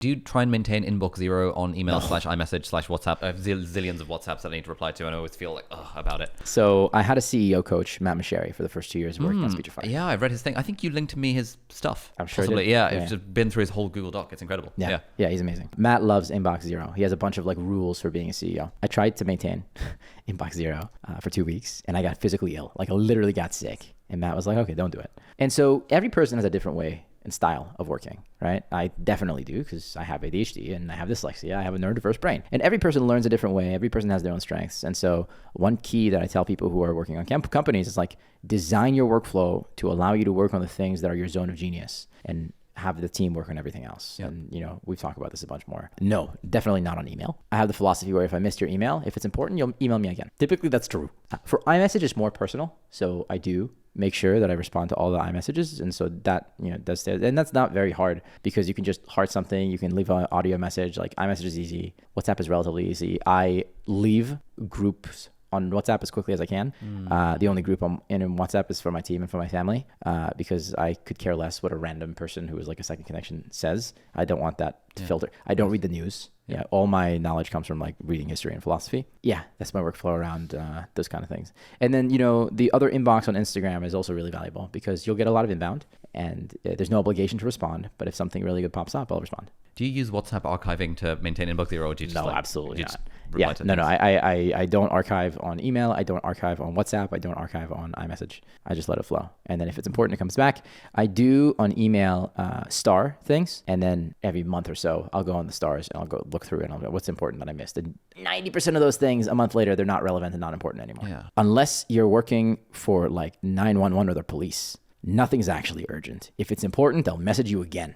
Do you try and maintain inbox zero on email / iMessage / WhatsApp? I have zillions of WhatsApps that I need to reply to, and I always feel like, about it. So I had a CEO coach, Matt Masheri, for the first 2 years of working on Speechify. Yeah, I read his thing. I think you linked to me his stuff. I'm sure. Possibly. Yeah, I've just been through his whole Google Doc. It's incredible. Yeah, he's amazing. Matt loves inbox zero. He has a bunch of like rules for being a CEO. I tried to maintain inbox zero for 2 weeks, and I got physically ill. Like I literally got sick. And Matt was like, okay, don't do it. And so every person has a different way and style of working, right? I definitely do because I have ADHD and I have dyslexia. I have a neurodiverse brain. And every person learns a different way. Every person has their own strengths. And so one key that I tell people who are working on companies is like design your workflow to allow you to work on the things that are your zone of genius and have the team work on everything else. Yep. And, we've talked about this a bunch more. No, definitely not on email. I have the philosophy where if I missed your email, if it's important, you'll email me again. Typically, that's true. For iMessage, it's more personal. So I do make sure that I respond to all the iMessages. And so that, does stay. And that's not very hard because you can just heart something. You can leave an audio message. Like iMessage is easy. WhatsApp is relatively easy. I leave groups on WhatsApp as quickly as I can. The only group I'm in WhatsApp is for my team and for my family because I could care less what a random person who is like a second connection says. I don't want that to filter. I don't read the news. Yeah, all my knowledge comes from like reading history and philosophy. Yeah, that's my workflow around those kind of things. And then, the other inbox on Instagram is also really valuable because you'll get a lot of inbound and there's no obligation to respond. But if something really good pops up, I'll respond. Do you use WhatsApp archiving to maintain inbox zero, or do you just absolutely not. I don't archive on email. I don't archive on WhatsApp. I don't archive on iMessage. I just let it flow. And then if it's important, it comes back. I do on email star things. And then every month or so, I'll go on the stars and I'll go look through it and I'll go, what's important that I missed? And 90% of those things, a month later, they're not relevant and not important anymore. Yeah. Unless you're working for like 911 or the police. Nothing's actually urgent. If it's important, they'll message you again.